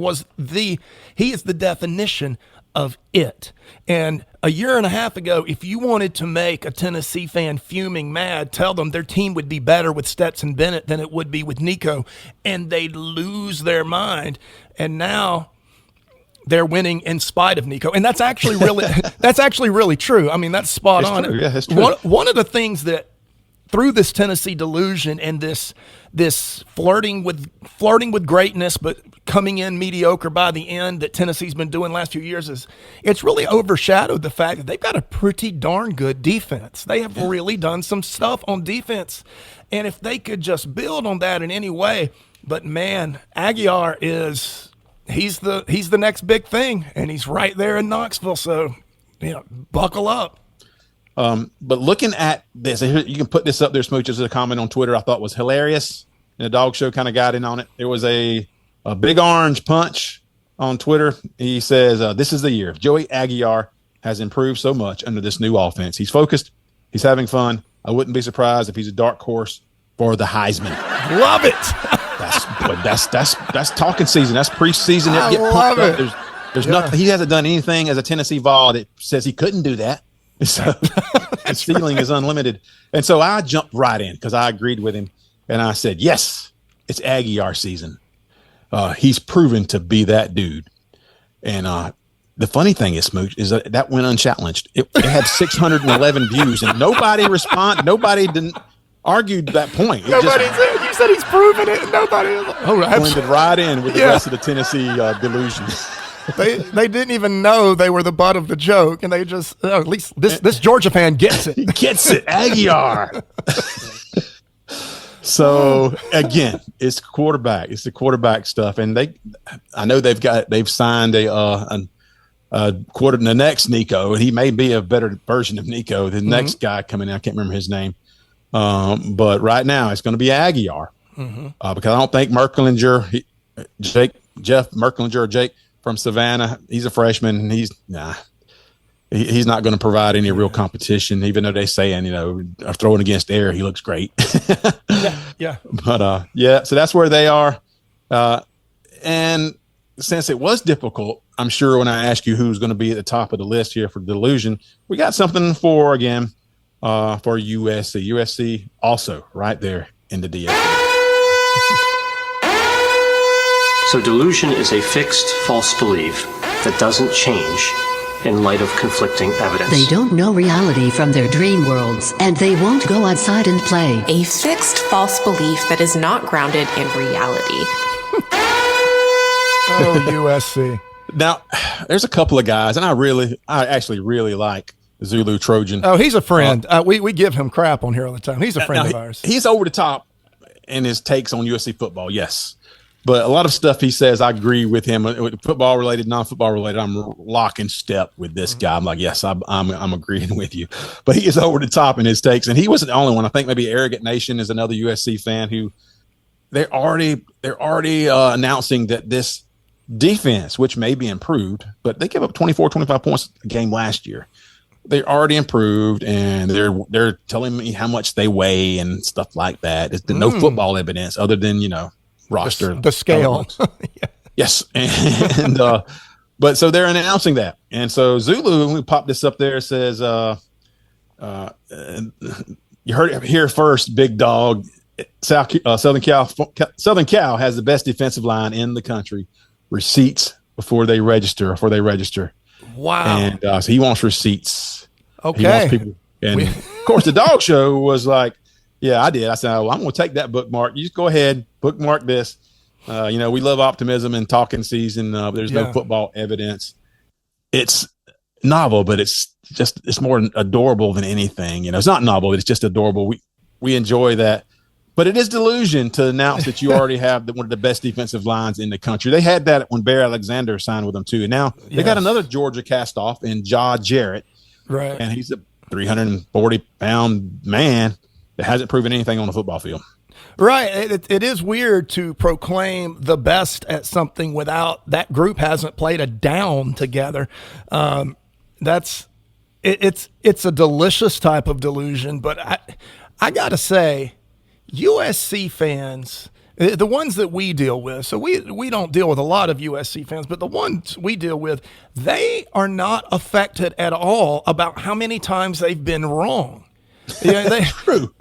he is the definition of it. And a year and a half ago, if you wanted to make a Tennessee fan fuming mad, tell them their team would be better with Stetson Bennett than it would be with Nico, and they'd lose their mind. And now they're winning in spite of Nico, and that's actually really true. I mean, that's spot on. True. Yeah, it's true. One of the things that through this Tennessee delusion and this flirting with greatness, but coming in mediocre by the end that Tennessee's been doing last few years, is it's really overshadowed the fact that they've got a pretty darn good defense. They have really done some stuff on defense, and if they could just build on that in any way. But man, Aguiar he's the next big thing, and he's right there in Knoxville. So buckle up. But looking at this, you can put this up there, Smooch, as a comment on Twitter I thought was hilarious, and the dog show kind of got in on it. There was a Big Orange Punch on Twitter. He says, this is the year. Joey Aguiar has improved so much under this new offense. He's focused. He's having fun. I wouldn't be surprised if he's a dark horse for the Heisman. Love it. That's talking season. That's preseason. I love it. There's nothing. He hasn't done anything as a Tennessee Vol that says he couldn't do that. So his ceiling is unlimited. And so I jumped right in because I agreed with him. And I said, yes, it's Aguiar season. He's proven to be that dude. And the funny thing is, Smooch, is that went unchallenged. It had 611 views, and nobody didn't argued that point. Nobody said, you said he's proven it, and nobody was like, oh, blended right in with the rest of the Tennessee delusions. They didn't even know they were the butt of the joke, and they just at least this Georgia fan gets it. He gets it, Aguiar. So again, it's quarterback. It's the quarterback stuff, and I know they've signed a the next Nico, and he may be a better version of Nico. The next guy coming in, I can't remember his name, but right now it's going to be Aguiar because I don't think Jeff Merklinger or Jake from Savannah, he's a freshman, and he's not going to provide any real competition, even though they're saying, throwing against air, he looks great. Yeah. But so that's where they are. And since it was difficult, I'm sure when I ask you who's going to be at the top of the list here for Delusion, we got something for USC. USC also right there in the DFA. So delusion is a fixed false belief that doesn't change in light of conflicting evidence. They don't know reality from their dream worlds, and they won't go outside and play. A fixed false belief that is not grounded in reality. Oh, USC. Now, there's a couple of guys, and I actually really like Zulu Trojan. Oh, he's a friend. We give him crap on here all the time. He's a friend of ours. He's over the top in his takes on USC football, yes. But a lot of stuff he says, I agree with him. Football related, non-football related, I'm lock and step with this guy. I'm like, yes, I'm agreeing with you. But he is over the top in his takes, and he wasn't the only one. I think maybe Arrogant Nation is another USC fan who they're already announcing that this defense, which may be improved, but they gave up 24, 25 points a game last year. They already improved, and they're telling me how much they weigh and stuff like that. There's no football evidence other than roster the scale. Yeah. Yes, and but so they're announcing that, and so Zulu, when we pop this up there, says you heard it here first, big dog. Southern Cal has the best defensive line in the country. Receipts before they register. Wow. And so he wants receipts. Okay. He wants people. And of course, the dog show was like, yeah, I did. I said, well, I'm going to take that bookmark. You just go ahead, bookmark this. We love optimism and talking season. But there's no football evidence. It's novel, but it's more adorable than anything. It's not novel. It's just adorable. We enjoy that. But it is delusion to announce that you already have one of the best defensive lines in the country. They had that when Bear Alexander signed with them too. And now they got another Georgia cast-off in Jarrett. Right. And he's a 340-pound man that hasn't proven anything on the football field. Right. It is weird to proclaim the best at something without that group hasn't played a down together. It's a delicious type of delusion, but I got to say, USC fans, the ones that we deal with, so we don't deal with a lot of USC fans, but the ones we deal with, they are not affected at all about how many times they've been wrong. True.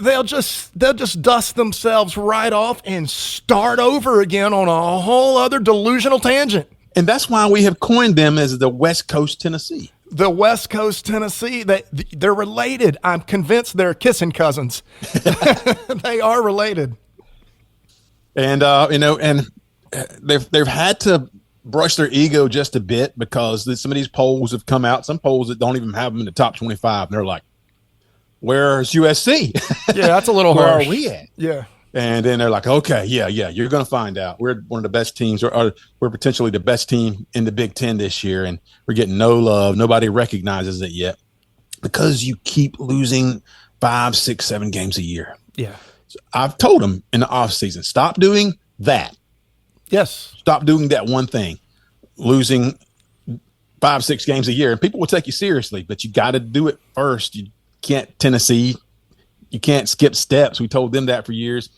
They'll just dust themselves right off and start over again on a whole other delusional tangent. And that's why we have coined them as the West Coast Tennessee. The West Coast Tennessee, they're related. I'm convinced they're kissing cousins. They are related. And they've had to brush their ego just a bit because some of these polls have come out. Some polls that don't even have them in the top 25. And they're like, "Where's USC? Yeah, that's a little Where harsh. are we at?" Yeah. And then they're like, okay, yeah, you're going to find out. We're one of the best teams, or we're potentially the best team in the Big Ten this year, and we're getting no love. Nobody recognizes it yet because you keep losing 5, 6, 7 games a year. Yeah. So I've told them in the offseason, stop doing that. Yes. Stop doing that one thing, losing 5, 6 games a year, and people will take you seriously, but you got to do it first. You can't Tennessee. You can't skip steps. We told them that for years.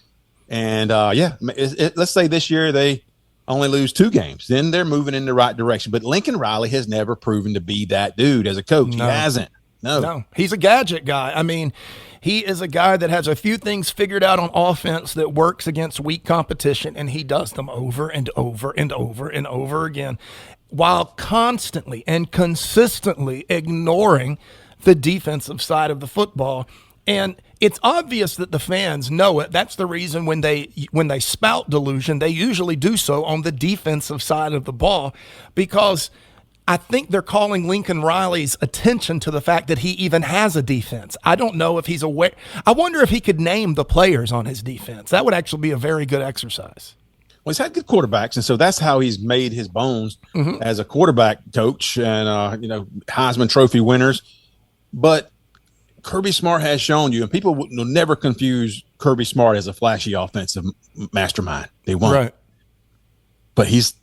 And, let's say this year they only lose 2 games. Then they're moving in the right direction. But Lincoln Riley has never proven to be that dude as a coach. No. He hasn't. No. He's a gadget guy. I mean, he is a guy that has a few things figured out on offense that works against weak competition, and he does them over and over and over and over again while constantly and consistently ignoring the defensive side of the football. And it's obvious that the fans know it. That's the reason when they spout delusion, they usually do so on the defensive side of the ball, because I think they're calling Lincoln Riley's attention to the fact that he even has a defense. I don't know if he's aware. I wonder if he could name the players on his defense. That would actually be a very good exercise. Well, he's had good quarterbacks, and so that's how he's made his bones as a quarterback coach and, Heisman Trophy winners. But Kirby Smart has shown you, and people will never confuse Kirby Smart as a flashy offensive mastermind. They won't. Right. But he's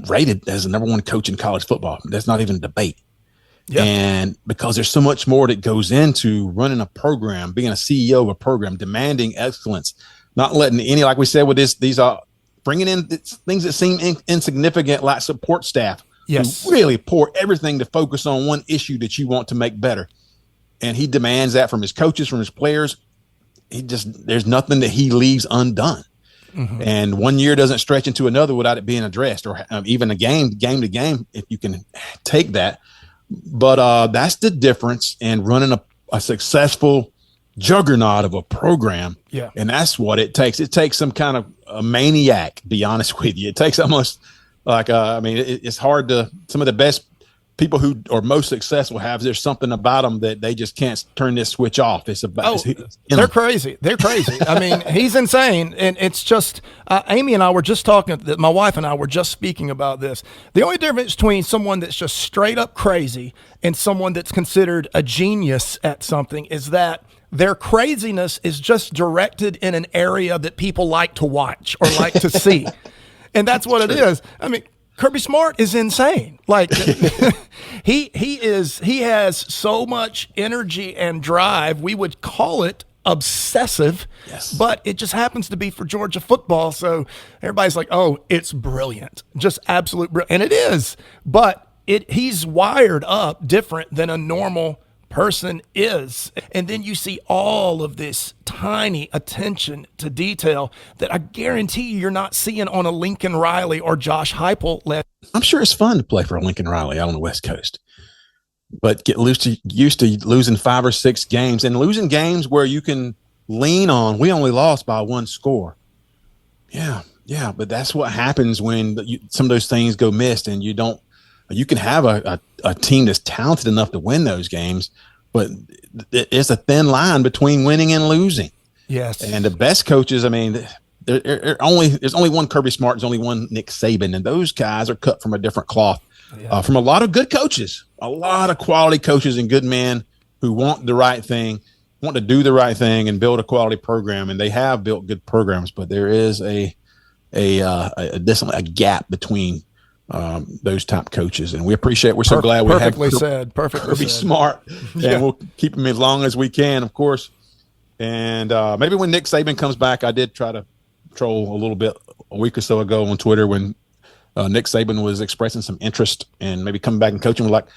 rated as the number 1 coach in college football. That's not even a debate. Yep. And because there's so much more that goes into running a program, being a CEO of a program, demanding excellence, not letting any, like we said with these bringing in things that seem insignificant, like support staff. Yes. Who really pour everything to focus on one issue that you want to make better. And he demands that from his coaches, from his players. There's nothing that he leaves undone. Mm-hmm. And one year doesn't stretch into another without it being addressed, or even a game to game, if you can take that. But that's the difference in running a successful juggernaut of a program. Yeah. And that's what it takes. It takes some kind of a maniac, to be honest with you. It takes almost like, it's hard to, some of the best people who are most successful there's something about them that they just can't turn this switch off. It's about, they're crazy. They're crazy. I mean, he's insane. And it's just, Amy and I were just talking, my wife and I were just speaking about this. The only difference between someone that's just straight up crazy and someone that's considered a genius at something is that their craziness is just directed in an area that people like to watch or like to see. And that's what it is. I mean, Kirby Smart is insane. Like he has so much energy and drive. We would call it obsessive, yes, but it just happens to be for Georgia football. So everybody's like, oh, it's brilliant. Just absolute brilliant. And it is, but he's wired up different than a normal person is. And then you see all of this tiny attention to detail that I guarantee you're not seeing on a Lincoln Riley or Josh Heupel. I'm sure it's fun to play for a Lincoln Riley out on the West Coast, but get used to losing 5 or 6 games and losing games where you can lean on, we only lost by 1 score. Yeah. But that's what happens when some of those things go missed, and you can have a team that's talented enough to win those games, but it's a thin line between winning and losing. Yes. And the best coaches, I mean, there's only one Kirby Smart, there's only one Nick Saban, and those guys are cut from a different cloth. From a lot of good coaches, a lot of quality coaches and good men who want the right thing, want to do the right thing and build a quality program. And they have built good programs, but there is a gap between those top coaches, and we appreciate. We're so glad we have Kirby Smart, and we'll keep him as long as we can, of course. And maybe when Nick Saban comes back, I did try to troll a little bit a week or so ago on Twitter when Nick Saban was expressing some interest in maybe coming back and coaching. Like, I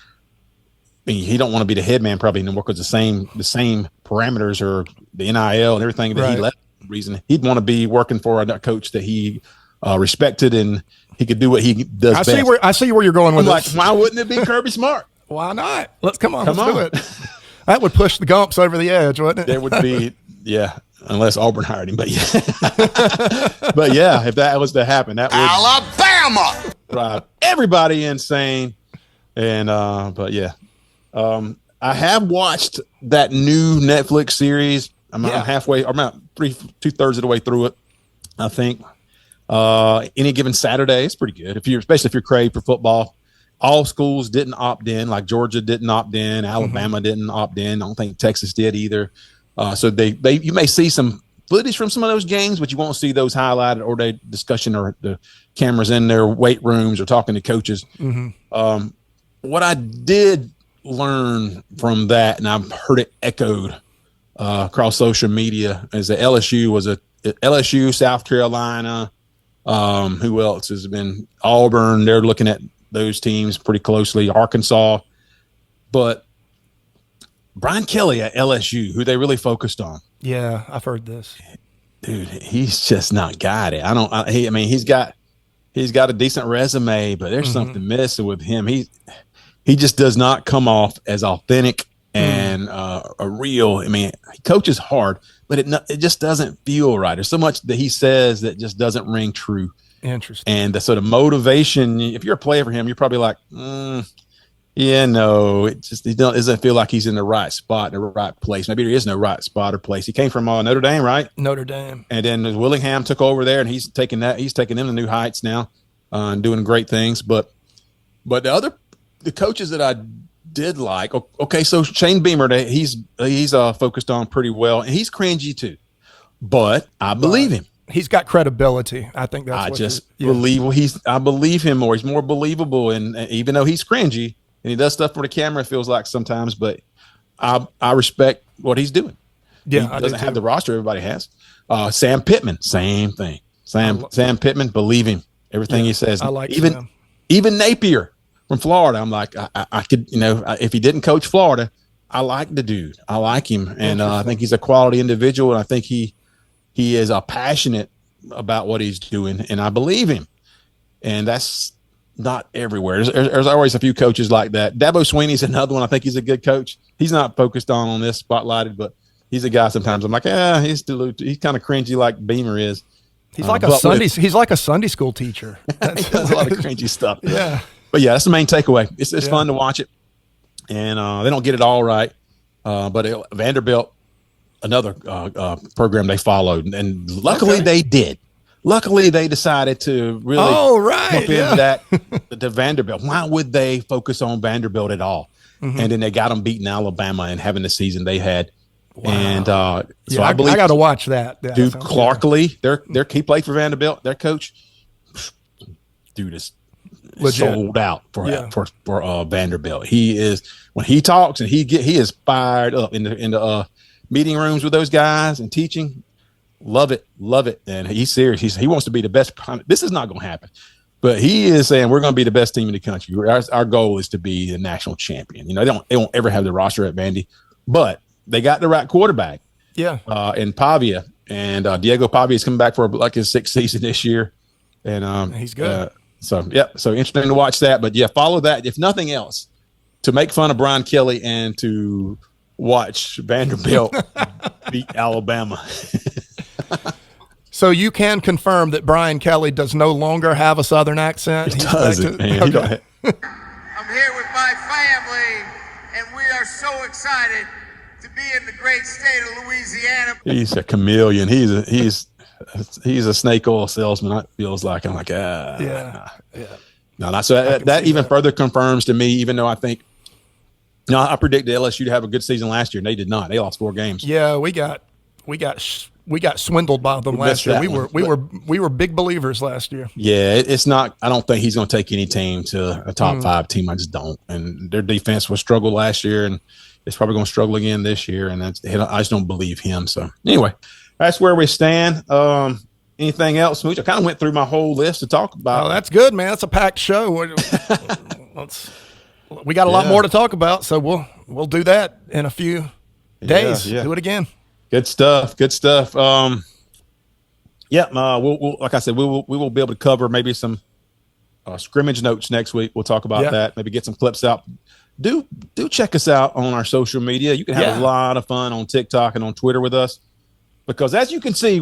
mean, he don't want to be the head man probably anymore because the same parameters or the NIL and everything that he left. Reason he'd want to be working for a coach that he respected and he could do what he does best. I see where you're going with this. Why wouldn't it be Kirby Smart? Why not? Let's do it. That would push the Gumps over the edge, wouldn't it? There would be, unless Auburn hired him. But but if that was to happen, that would Alabama drive everybody insane. And I have watched that new Netflix series. I'm halfway. I'm about 2/3 of the way through it, I think. Any given Saturday, it's pretty good. Especially if you're craved for football. All schools didn't opt in, like Georgia didn't opt in, Alabama didn't opt in. I don't think Texas did either. So you may see some footage from some of those games, but you won't see those highlighted or the discussion or the cameras in their weight rooms or talking to coaches. Mm-hmm. What I did learn from that, and I've heard it echoed across social media, is that LSU, South Carolina, who else has been Auburn? They're looking at those teams pretty closely. Arkansas, but Brian Kelly at LSU, who they really focused on. Yeah, I've heard this. Dude, he's just not got it. He's got a decent resume, but there's something missing with him. He just does not come off as authentic and a real. I mean, he coaches hard, but it just doesn't feel right. There's so much that he says that just doesn't ring true. Interesting. And the sort of motivation, if you're a player for him, you're probably like, it doesn't feel like he's in the right spot, in the right place. Maybe there is no right spot or place. He came from Notre Dame, right? Notre Dame. And then Willingham took over there, and he's taking them to new heights now and doing great things. But the coaches that I did like, okay, so Shane Beamer, he's focused on pretty well, and he's cringy too, but I believe him. He's got credibility. I think that's I believe him more. He's more believable, and even though he's cringy and he does stuff for the camera, it feels like sometimes, but I respect what he's doing. Yeah, he doesn't have the roster everybody has. Sam Pittman, same thing. Sam Pittman, believe him. Everything he says. I like even Napier from Florida. I'm like, I could, if he didn't coach Florida, I like the dude. I like him, and I think he's a quality individual, and I think he is passionate about what he's doing, and I believe him. And that's not everywhere. There's always a few coaches like that. Dabo Sweeney's another one. I think he's a good coach. He's not focused on this spotlighted, but he's a guy sometimes I'm like, he's kind of cringy like Beamer is. He's like a Sunday school teacher. He does a lot of cringy stuff. Yeah. But yeah, that's the main takeaway. It's fun to watch it. And they don't get it all right. But Vanderbilt, another program they followed, and luckily they did. Luckily, they decided to really jump into that to Vanderbilt. Why would they focus on Vanderbilt at all? Mm-hmm. And then they got them beating Alabama and having the season they had. Wow. And so I believe I got to watch that. Yeah, dude, Clarkley, their key played for Vanderbilt. Their coach, dude, is sold out for Vanderbilt. He is, when he talks and he is fired up in the meeting rooms with those guys and teaching. Love it. And he's serious. He wants to be the best. This is not going to happen, but he is saying we're going to be the best team in the country. Our goal is to be the national champion. They won't ever have the roster at Vandy, but they got the right quarterback. Yeah. In Pavia, and Diego Pavia is coming back for his 6th season this year, and he's good. So interesting to watch that. But yeah, follow that if nothing else, to make fun of Brian Kelly and to watch Vanderbilt beat Alabama. So you can confirm that Brian Kelly does no longer have a Southern accent? He doesn't, man. Okay. I'm here with my family, and we are so excited to be in the great state of Louisiana. He's a chameleon. He's a snake oil salesman. It feels like. I'm like, yeah. No. So that even further confirms to me, even though I think, I predicted LSU to have a good season last year, and they did not. They lost 4 games. Yeah, we got swindled by them last year. We were big believers last year. Yeah, it's not. I don't think he's going to take any team to a top 5 team. I just don't. And their defense was struggled last year, and it's probably going to struggle again this year. And I just don't believe him. So anyway, that's where we stand. Anything else, Smooch? I kind of went through my whole list to talk about. Oh, that's good, man. That's a packed show. We got a lot more to talk about, so we'll do that in a few days. Yeah. Do it again. Good stuff. We'll like I said, we will be able to cover maybe some scrimmage notes next week. We'll talk about that. Maybe get some clips out. Do check us out on our social media. You can have a lot of fun on TikTok and on Twitter with us, because as you can see,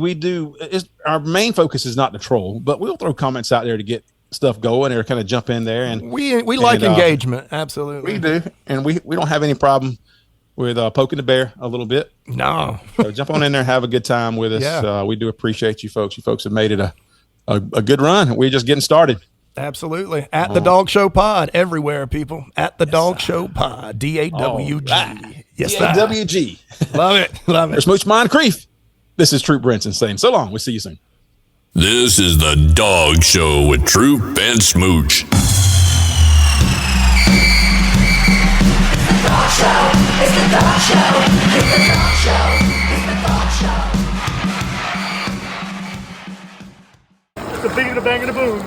our main focus is not to troll, but we'll throw comments out there to get stuff going or kind of jump in there. And we like engagement. Absolutely. We do. And we don't have any problem with poking the bear a little bit. No. So jump on in there and have a good time with us. Yeah. We do appreciate you folks. You folks have made it a good run. We're just getting started. Absolutely. At the Dog Show Pod everywhere, people. At the Dog Show Pod. DAWG. Right. Yes, DAWG. Love it. For Smooch Moncrief, this is Troup Brinson saying so long. We'll see you soon. This is the Dog Show with Troup and Smooch. Dog Show. It's the Dog Show. It's the Dog Show. It's the Dog Show. It's the big and the bang and the boom.